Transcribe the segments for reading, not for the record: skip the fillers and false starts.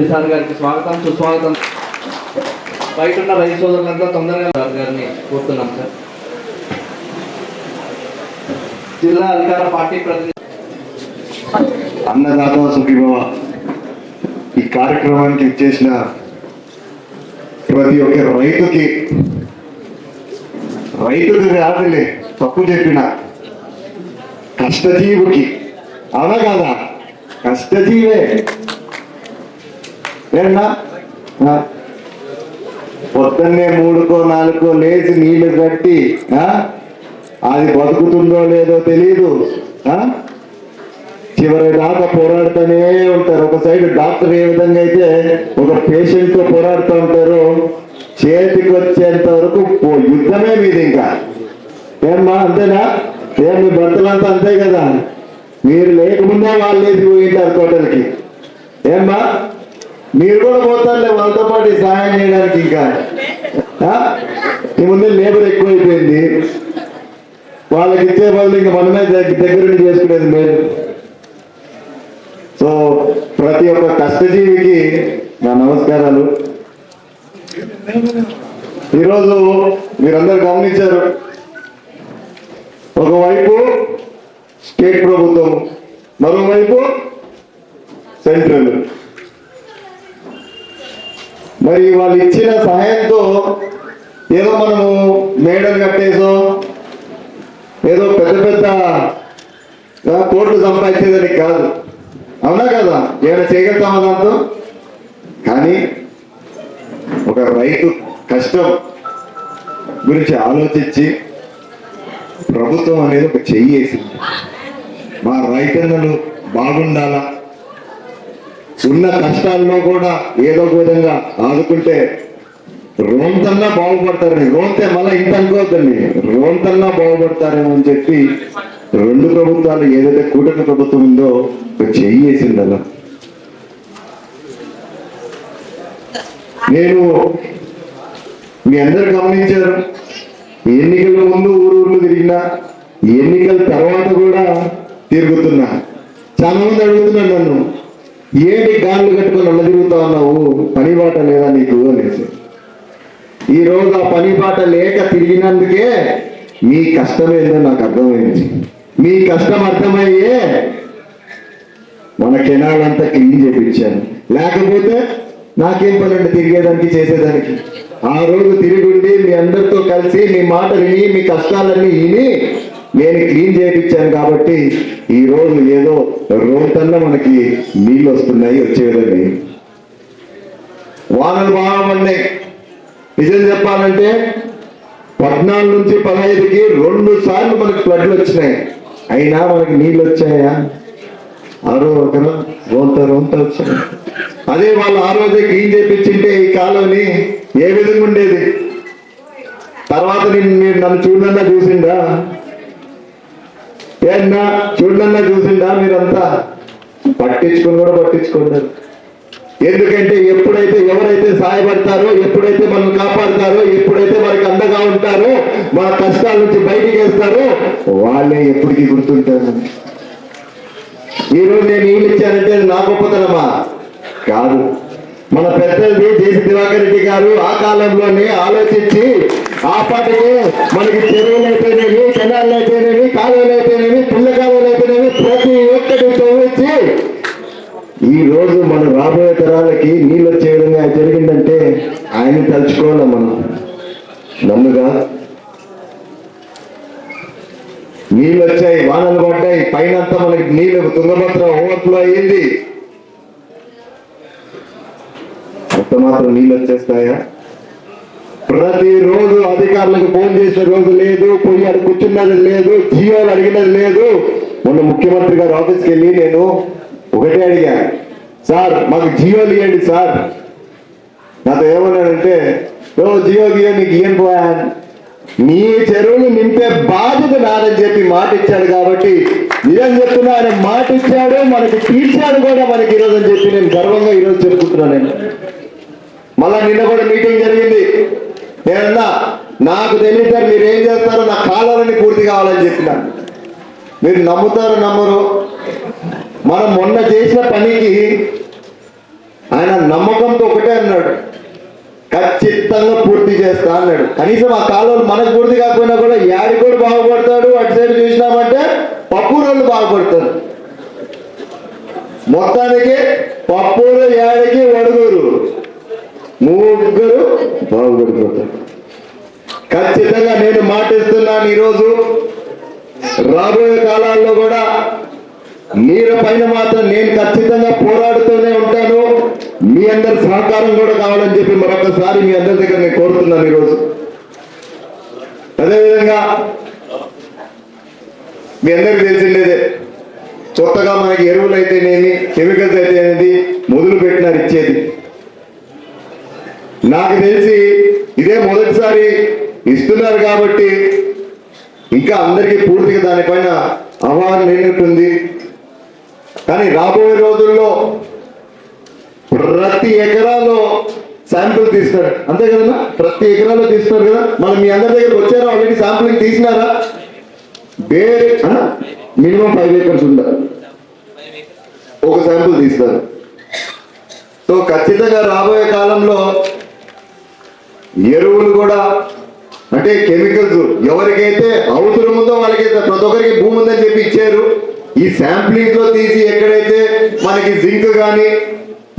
Sir గారికి స్వాగతం సుస్వాగతం. బయట ఉన్న రైతు సోదరులంతా తొందరగా సార్ గారిని కోరుతున్నాం సార్. జిల్లా అధికార పార్టీ ప్రతినిధి అన్నదాత సుఖీభవ ఈ కార్యక్రమానికి ఇచ్చేసిన ప్రతి ఒక్క రైతుకి కాదులే తప్పు చెప్పిన కష్టజీవికి, అవునా కాదా? కష్టజీవే ఏమన్నా పొద్దున్నే 3కో 4కో లేచి నీళ్లు కట్టి అది బతుకుతుందో లేదో తెలీదు, చివరి దాకా పోరాడుతూనే ఉంటారు. ఒక సైడ్ డాక్టర్ ఏ విధంగా అయితే ఒక పేషెంట్ తో పోరాడుతూ ఉంటారు, చేతికి వచ్చేంత వరకు యుద్ధమే మీది. ఇంకా ఏమ్మా అంతేనా? ఏం మీ భర్తలంతా అంతే కదా? మీరు లేకముందే వాళ్ళు లేచి పోయింటారు తోటలకి. ఏమ్మా మీరు కూడా పోతారులే వాళ్ళతో పాటు సహాయం చేయడానికి. ఇంకా ఈ ముందే లేబర్ ఎక్కువైపోయింది, వాళ్ళకి ఇచ్చే బదులు ఇంకా మనమే దగ్గరుండి చేసుకునేది మేలు. సో ప్రతి ఒక్క కష్టజీవికి నా నమస్కారాలు. ఈరోజు మీరందరూ గమనించారు, ఒకవైపు స్టేట్ ప్రభుత్వం, మరోవైపు సెంట్రల్. మరి వాళ్ళు ఇచ్చిన సహాయంతో ఏదో మనము మేడలు కట్టేసో ఏదో పెద్ద పెద్ద కోట్లు సంపాదించేదానికి కాదు, అవునా కదా? ఏమైనా చేయగలుగుతామా దాంతో? కానీ ఒక రైతు కష్టం గురించి ఆలోచించి ప్రభుత్వం అనేది ఒక చెయ్యి వేసింది. మా రైతన్నలు బాగుండాలా, ఉన్న కష్టాల్లో కూడా ఏదో ఒక విధంగా ఆదుకుంటే రోంతన్నా బాగుపడతారని, రోంతే మళ్ళీ ఇంత అనుకోవద్దండి, రోంతన్నా బాగుపడతారేమో అని చెప్పి 2 ప్రభుత్వాలు ఏదైతే కూటమి ప్రభుత్వం ఉందో ఒక చెయ్యి వేసింది. అలా నేను మీ అందరు గమనించారు, ఎన్నికల ముందు ఊరు తిరిగినా, ఎన్నికల తర్వాత కూడా తిరుగుతున్నా. చాలా మంది అడుగుతున్నాడు నన్ను, ఏంటి గాళ్ళు కట్టుకొని అలా తిరుగుతా ఉన్నావు, పని బాట లేదా నీకు అనేసి. ఈ రోజు ఆ పని బాట లేక తిరిగినందుకే మీ కష్టం ఏందో నాకు అర్థమైంది. మీ కష్టం అర్థమయ్యే మన కెనాలంతా క్లీన్ చేయించాను. లేకపోతే నాకేం పని అండి తిరిగేదానికి చేసేదానికి. ఆ రోజు తిరిగి మీ అందరితో కలిసి మీ మాట విని మీ కష్టాలన్నీ విని నేను క్లీన్ చేయించాను కాబట్టి ఈ రోజు ఏదో రోడ్తన్నా మనకి నీళ్ళు వస్తున్నాయి, వచ్చేదని. వానలు బాగా పడినాయి. నిజం చెప్పాలంటే 14 నుంచి 15కి 2 సార్లు మనకి ఫ్లడ్లు వచ్చినాయి. అయినా మనకి నీళ్ళు వచ్చాయా? ఆ రోజు రోంత వచ్చాయి. అదే వాళ్ళు ఆ రోజే క్లీన్ చేయించింటే ఈ కాలంని ఏ విధంగా ఉండేది? తర్వాత మీరు నన్ను చూడన్నా చూసిండా? ఏన్నా చూడన్నా చూసిండా? మీరంతా పట్టించుకున్నారు. ఎందుకంటే ఎప్పుడైతే ఎవరైతే సహాయపడతారో, ఎప్పుడైతే మనం కాపాడతారో, ఎప్పుడైతే మనకి అండగా ఉంటారో, మన కష్టాల నుంచి బయటికి వేస్తారో వాళ్ళే ఎప్పటికీ గుర్తుంటారు. ఈరోజు నేను నీళ్ళు ఇచ్చానంటే నా గొప్పతనమా? కాదు. మన పెద్దది దేశ దివాకర్ రెడ్డి గారు ఆ కాలంలోనే ఆలోచించి ఆ పాటికి మనకి చెరువులు అయితేనేవి, కెనాళ్ళు అయితేనేవి, కాలువలు అయితేనేవి, పిల్ల కాలువలు అయితేనేవి ప్రతి ఒక్కటి తవ్వించి ఈ రోజు మన రాబోయే తరాలకి నీళ్ళు వచ్చే విధంగా జరిగిందంటే ఆయన తలుచుకోవాలి. మనం నన్నుగా నీళ్ళు వచ్చాయి, వానలు పడ్డాయి, పైన అంతా మనకి నీళ్ళు తుంగభద్ర ఓవర్ఫ్లో అయ్యింది. అంత మాత్రం నీళ్ళు వచ్చేస్తాయా? ప్రతిరోజు అధికారులకు ఫోన్ చేసిన రోజు లేదు, పోయి అక్కడ కూర్చున్నది లేదు, జియోలు అడిగినది లేదు. మొన్న ముఖ్యమంత్రి గారు ఆఫీస్కి వెళ్ళి నేను ఒకటే అడిగా, సార్ మాకు జియోలు ఇవ్వండి సార్. నాతో ఏమన్నాడంటే, జియో నీకు ఇయ్యను పోయా, నీ చెరువులు నింపే బాధ్యత నాదని చెప్పి మాట ఇచ్చాడు. కాబట్టి నిజం చెప్తున్నా, ఆయన మాట ఇచ్చాడు, మనకి తీర్చాడు కూడా మనకి ఈరోజు అని చెప్పి నేను గర్వంగా ఈరోజు చెప్పుకుంటున్నాను. నేను మళ్ళా నిన్న కూడా మీటింగ్ జరిగింది. నేనన్నా నాకు తెలియదు సార్ మీరు ఏం చేస్తారో, నా కాలాలని పూర్తి కావాలని చెప్పిన. మీరు నమ్ముతారో నమ్మరు, మనం మొన్న చేసిన పనికి ఆయన నమ్మకంతో ఒకటే అన్నాడు, ఖచ్చితంగా పూర్తి చేస్తా అన్నాడు. కనీసం ఆ కాలువలు మనకు పూర్తి కాకపోయినా కూడా యాడి కూడా బాగుపడతాడు. అటు సైడ్ చూసినామంటే పప్పూరోళ్ళు బాగుపడతారు. మొత్తానికి పప్పూరు, యాడికి, వడుగురు ముగ్గురు బాగుపడిపోతారు. ఖచ్చితంగా నేను మాటిస్తున్నాను, ఈరోజు రాబోయే కాలాల్లో కూడా నీరు పైన మాత్రం నేను ఖచ్చితంగా పోరాడుతూనే ఉంటాను. మీ అందరి సహకారం కూడా కావాలని చెప్పి మరొకసారి మీ అందరి దగ్గర నేను కోరుతున్నాను ఈరోజు. అదేవిధంగా మీ అందరికి తెలిసిండేదే, కొత్తగా మనకి ఎరువులు అయితేనేమి, కెమికల్స్ అయితేనేది మొదలు పెట్టినారు ఇచ్చేది. నాకు తెలిసి ఇదే మొదటిసారి ఇస్తున్నారు కాబట్టి ఇంకా అందరికీ పూర్తిగా దానిపైన అవగాహన లేనట్టుంది. కానీ రాబోయే రోజుల్లో ప్రతి ఎకరాలో శాంపుల్ తీస్తారు, అంతే కదా? ప్రతి ఎకరాలో తీస్తున్నారు కదా. మనం మీ అందరి దగ్గరకు వచ్చారా? ఆల్రెడీ శాంపులింగ్ తీసినారా? మినిమం 5 acres ఉండాలి, ఒక శాంపుల్ తీస్తారు. సో ఖచ్చితంగా రాబోయే కాలంలో ఎరువులు కూడా అంటే కెమికల్స్ ఎవరికైతే అవసరం ఉందో వాళ్ళకైతే ప్రతి ఒక్కరికి భూమి ఉందని చెప్పి ఇచ్చారు. ఈ శాంప్లింగ్ లో తీసి ఎక్కడైతే మనకి జింక్ కానీ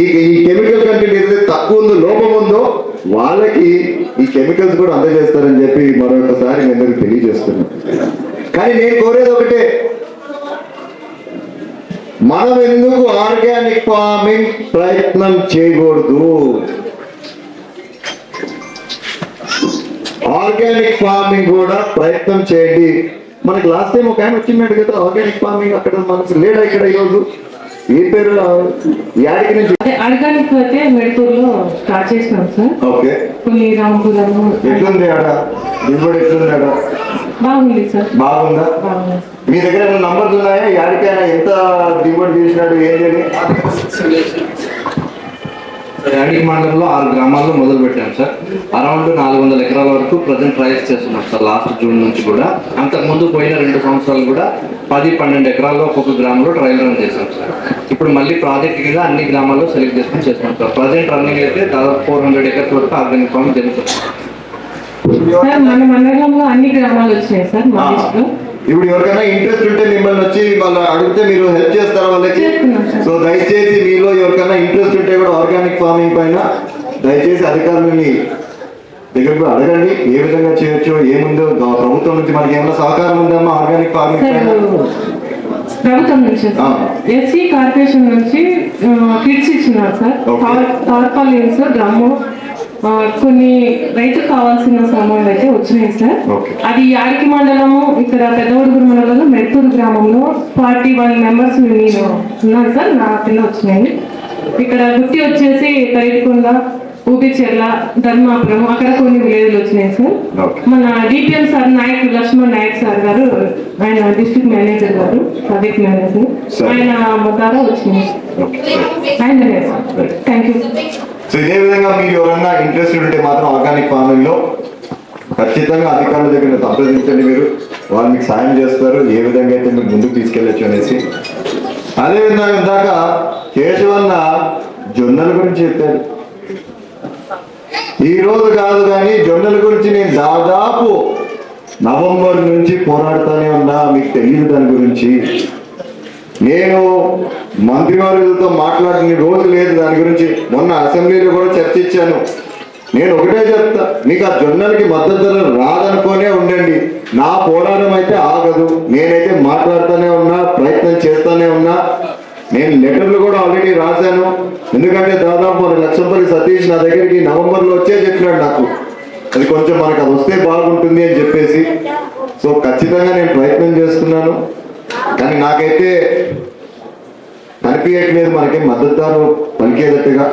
ఈ కెమికల్ కంటెంట్ ఏదైతే తక్కువ ఉందో, లోపం ఉందో వాళ్ళకి ఈ కెమికల్స్ కూడా అందజేస్తారని చెప్పి మరొకసారి మీ అందరికి తెలియజేస్తున్నాను. కానీ నేను కోరేది ఒకటే, మనం ఎందుకు ఆర్గానిక్ ఫార్మింగ్ ప్రయత్నం చేయకూడదు? ఆర్గానిక్ ఫార్మింగ్ కూడా ప్రయత్నం చేయండి. మనకి లాస్ట్ టైం ఒక ఆయన వచ్చిందంట కదా ఆర్గానిక్ ఫార్మింగ్, అక్కడ మనకు లేడా ఇక్కడ ఈరోజు? ఏ పేరు? యాడికి నుంచి? ఆర్గానిక్ అయితే మెడికల్లో స్టార్ట్ చేసినాం సార్. ఓకే, కొన్ని రాంపురము. ఎట్లుంది ఆడ దిగుబడి? ఎట్లుంది ఆడ? బాగుంది సార్. బాగుందా? బాగుంది. మీ దగ్గర ఏమైనా నంబర్స్ ఉన్నాయా? యాడికైనా ఎంత దిగుబడి తీసినాడు ఏంటి? యాడికి మండలంలో 6 గ్రామాల్లో మొదలు పెట్టాం సార్. అరౌండ్ 400 ఎకరాల వరకు ప్రజెంట్ ట్రయల్స్ చేస్తున్నాం సార్. లాస్ట్ జూన్ నుంచి కూడా, అంతకుముందు పోయిన 2 సంవత్సరాలు కూడా 10-12 ఎకరాల్లో ఒక్కొక్క గ్రామంలో ట్రయల్ రన్ చేశాం సార్. ఇప్పుడు మళ్ళీ ప్రాజెక్ట్ కింద అన్ని గ్రామాల్లో సెలెక్ట్ చేసుకుని చేస్తున్నాం సార్. ప్రజెంట్ రన్నింగ్ అయితే దాదాపు 400 acres వరకు ఆర్గానిక్ ఫార్మింగ్ జరుగుతుంది సార్. మన మండలంలో అన్ని గ్రామాలు వచ్చినాయి సార్ మా లిస్ట్ లో. ఇప్పుడు ఎవరికైనా ఇంట్రెస్ట్ ఉంటే మిమ్మల్ని వచ్చి వాళ్ళు అడిగితే మీరు హెల్ప్ చేస్తారా వాళ్ళకి? సో దయచేసి మీలో ఎవరికైనా ఇంట్రెస్ట్ ఉంటే కూడా ఆర్గానిక్ ఫార్మింగ్ పైన దయచేసి అధికారులని దగ్గరకు అడగండి, ఏ విధంగా చేయొచ్చు, ఏముందో. ప్రభుత్వం నుంచి మనకి ఏమైనా సహకారం ఉందమ్మా ఆర్గానిక్ ఫార్మింగ్ పైన? ప్రభుత్వం నుంచి ఎస్సీ కార్పొరేషన్ నుంచి కిట్స్ ఇచ్చినారు సార్. టార్పాలిన్స్, డ్రమ్ము, కొన్ని రైతుకు కావాల్సిన సామాన్లు అయితే వచ్చినాయి సార్. అది యాడికి మండలము, ఇక్కడ పెద్దవడుగురు మండలంలో మెడతూరు గ్రామంలో 41 members నేను ఉన్నాను సార్. నా కింద వచ్చినాయి. ఇక్కడ గుత్తి వచ్చేసి కరీకొండ, ఊపిచెర్ల, ధర్మాపురం, అక్కడ కొన్ని విలేజ్లు వచ్చినాయి సార్. మన DPM sir Nayak Lakshman Nayak sir గారు, ఆయన డిస్ట్రిక్ట్ మేనేజర్ గారు, ప్రాజెక్ట్ మేనేజర్, ఆయన ద్వారా వచ్చినాయి. ఆయననే సార్. Thank you. సో ఇదే విధంగా మీరు ఎవరైనా ఇంట్రెస్ట్ ఉంటే మాత్రం ఆర్గానిక్ ఫార్మింగ్ లో ఖచ్చితంగా అధికారుల దగ్గర సంప్రదించండి. మీరు వాళ్ళు మీకు సాయం చేస్తారు, ఏ విధంగా అయితే మీరు ముందుకు తీసుకెళ్ళచ్చు అనేసి. అదేవిధంగా ఇందాక కేశవన్న జొన్నల గురించి చెప్పారు. ఈ రోజు కాదు కానీ జొన్నల గురించి నేను దాదాపు నవంబర్ నుంచి పోరాడుతూనే ఉన్నా. మీకు తెలియదు దాని గురించి. నేను మంత్రివర్యులతో మాట్లాడిన రోజు లేదు దాని గురించి. మొన్న అసెంబ్లీలో కూడా చర్చించాను. నేను ఒకటే చెప్తా, మీకు ఆ జొన్నలకి మద్దతు ధర రాదనుకోనే ఉండండి. నా పోరాటం అయితే ఆగదు. నేనైతే మాట్లాడుతూనే ఉన్నా, ప్రయత్నం చేస్తూనే ఉన్నా. నేను లెటర్లు కూడా ఆల్రెడీ రాశాను. ఎందుకంటే దాదాపు మన లక్షంపల్లి సతీష్ నా దగ్గరికి నవంబర్లో వచ్చే చెప్పినాడు నాకు, అది కొంచెం మనకు అది వస్తే బాగుంటుంది అని చెప్పేసి. సో ఖచ్చితంగా నేను ప్రయత్నం చేస్తున్నాను. కానీ నాకైతే కనిపించట్లేదు మనకి మద్దతుదారు పలికేదట్టుగా.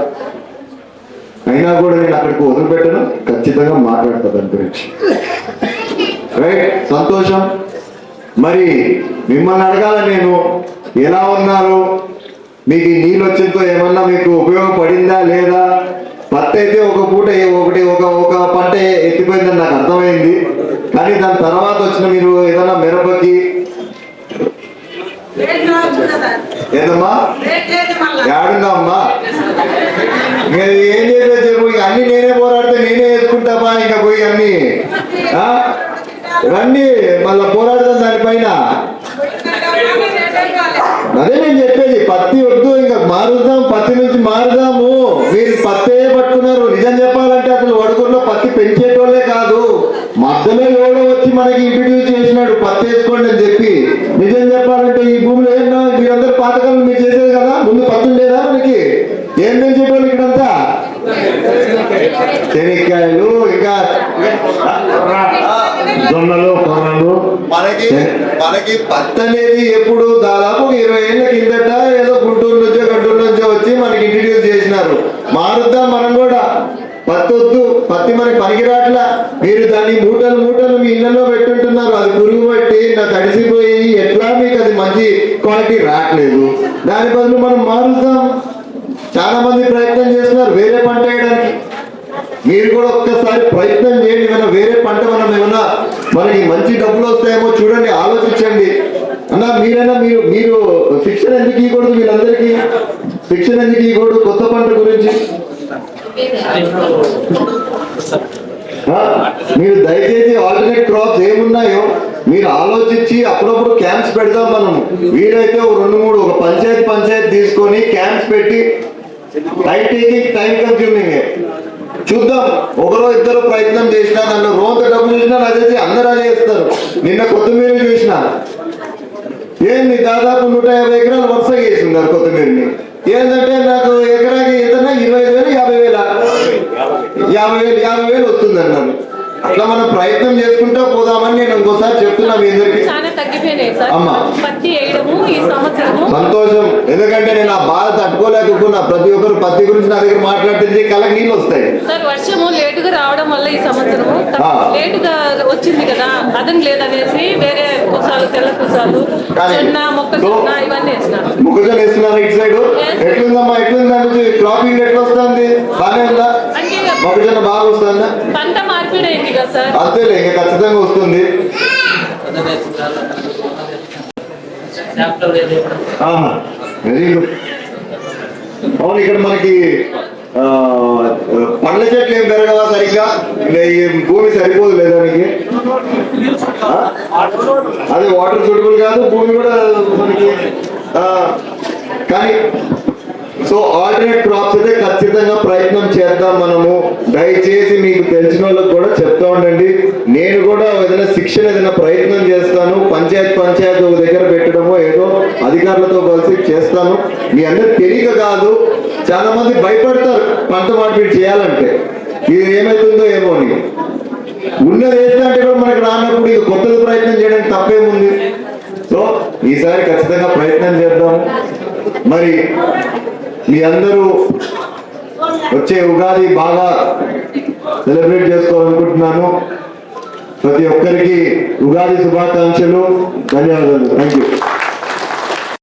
అయినా కూడా నేను అక్కడికి వదిలిపెట్టను, ఖచ్చితంగా మాట్లాడతా దాని గురించి. రైట్, సంతోషం. మరి మిమ్మల్ని అడగాల నేను, ఎలా ఉన్నారు, మీకు ఈ నీళ్ళు వచ్చేంతో ఏమన్నా మీకు ఉపయోగపడిందా లేదా? పత్తి అయితే ఒక పూట ఒక పంట ఎత్తిపోయిందని నాకు అర్థమైంది. కానీ దాని తర్వాత వచ్చిన మీరు ఏదన్నా మిరపకి ఏదమ్మా ఏడుందా అమ్మా రండి మళ్ళా పోరాడదాం దానిపైన. అదే నేను చెప్పేది, పత్తి వద్దు, ఇంకా మారుద్దాం, పత్తి నుంచి మారుదాము. మీరు పత్తే పట్టుకున్నారు. నిజం చెప్పాలంటే అసలు వడుగురులో పత్తి పెంచేటోళ్ళే కాదు, మధ్యలో ఎవడో వచ్చి మనకి ఇంట్రడ్యూస్ చేసినాడు పత్తి వేసుకోండి అని చెప్పి. నిజం చెప్పాలంటే ఈ భూమిలో ఏమన్నా మీరందరూ పాతకాలం మీరు చేసేది కదా, ముందు పత్తి ఉండేదా మనకి? ఏం పెంచేటోళ్ళు ఇక్కడంతా? శనక్కాయలు, ఇంకా జొన్నలు, కొర్రలు. మనకి పత్తి అనేది ఎప్పుడు దాదాపు 20 ఏళ్ల కిందట ఏదో గుంటూరు నుంచో వచ్చి మనకి ఇంట్రడ్యూస్ చేసినారు. మారుద్దాం మనం కూడా. పత్తి వద్దు, పత్తి మనకి పనికిరాట్లా. మీరు దాన్ని మూటలు మూటలు మీ ఇళ్లలో పెట్టుంటున్నారు, అది పురుగు పట్టి నాకు తడిసిపోయి ఎట్లా మీకు అది మంచి క్వాలిటీ రావట్లేదు. దాని బదులు మనం మారుద్దాం. చాలా మంది ప్రయత్నం చేస్తున్నారు వేరే పంట వేయడానికి. మీరు కూడా ఒక్కసారి ప్రయత్నం చేయండి. ఏమైనా వేరే పంట మనం ఏమన్నా మనకి మంచి డబ్బులు వస్తాయేమో చూడండి, ఆలోచించండి. అన్న మీరైనా మీరు శిక్షణ ఎందుకు ఇవ్వకూడదు? వీళ్ళందరికీ శిక్షణ ఎందుకు ఇవ్వకూడదు కొత్త పంట గురించి? మీరు దయచేసి ఆల్టర్నేట్ క్రాప్స్ ఏమున్నాయో మీరు ఆలోచించి అప్పుడప్పుడు క్యాంప్స్ పెడదాం మనం. వీలైతే ఒక 2-3 ఒక పంచాయతీ తీసుకొని క్యాంప్స్ పెట్టి టైం కన్స్యూమింగ్ చూద్దాం. ఒకరో ఇద్దరు ప్రయత్నం చేసినా దాంట్లో రోంత డబ్బు చూసినా అదే అందరూ అదే చేస్తారు. నిన్న కొత్తిమీర చూసిన ఏంది దాదాపు 150 ఎకరాలు వరుసగా వేస్తున్నారు కొత్తిమీరని. ఏంటంటే నాకు ఎకరాకి ఎంత 25,000 50,000 వస్తుంది అన్నాను. అట్లా మనం ప్రయత్నం చేసుకుంటా పోదామని నేను ఇంకోసారి చెప్తున్నా మీ అందరికి. అమ్మా సంతోషం, ఎందుకంటే నేను ఆ బాధ తట్టుకోలేకున్నా. ప్రతి ఒక్కరు పత్తి గురించి నా దగ్గర మాట్లాడుతుంది, కళ్ళకి నీళ్ళు వస్తాయి. వర్షము లేటుగా రావడం వల్ల ఈ సంవత్సరం లేటుగా వచ్చింది కదా, అదం లేదనేసి వేరే కుసాలు, తెల్ల కుసాలు, మొక్కజొన్న ఇవన్నీ వేసినారు. మొక్కజొన్న వేస్తున్నారు ఇటు సైడ్. ఎట్లుందమ్మా, ఎట్లుంది క్రాపింగ్ ఎట్లా వస్తుంది? బాగానే ఉందా? మొక్కజొన్న బాగా వస్తుందా? పంట మార్పిడి అయింది కదా సార్. అంతేలే, ఇంకా ఖచ్చితంగా వస్తుంది. Very good. అవును, ఇక్కడ మనకి పండ్ల చెట్లు ఏం పెరగవా సరిగ్గా? ఈ భూమి సరిపోదు లేదానికి. అదే వాటర్ సూటబుల్ కాదు, భూమి కూడా మనకి. కానీ సో ఆల్టర్నేట్ క్రాప్స్ అయితే ఖచ్చితంగా ప్రయత్నం చేద్దాం మనము. దయచేసి మీకు తెలిసిన వాళ్ళకి కూడా చెప్తా ఉండండి. నేను కూడా ఏదైనా శిక్షణ ఏదైనా ప్రయత్నం చేస్తాను. పంచాయతీ ఒక దగ్గర పెట్టడమో ఏదో అధికారులతో కలిసి చేస్తాను. మీ అందరు తెలియక కాదు, చాలా మంది భయపడతారు పంట మార్పిడి చేయాలంటే. ఇది ఏమవుతుందో ఏమో అని. ఉన్నది ఏంటంటే కూడా మనకు రానప్పుడు ఇది కొత్తది ప్రయత్నం చేయడానికి తప్పేముంది. సో ఈసారి ఖచ్చితంగా ప్రయత్నం చేద్దాము. మరి మీ అందరూ వచ్చే ఉగాది బాగా సెలబ్రేట్ చేసుకోవాలనుకుంటున్నాను. ప్రతి ఒక్కరికి ఉగాది శుభాకాంక్షలు, ధన్యవాదాలు. Thank you.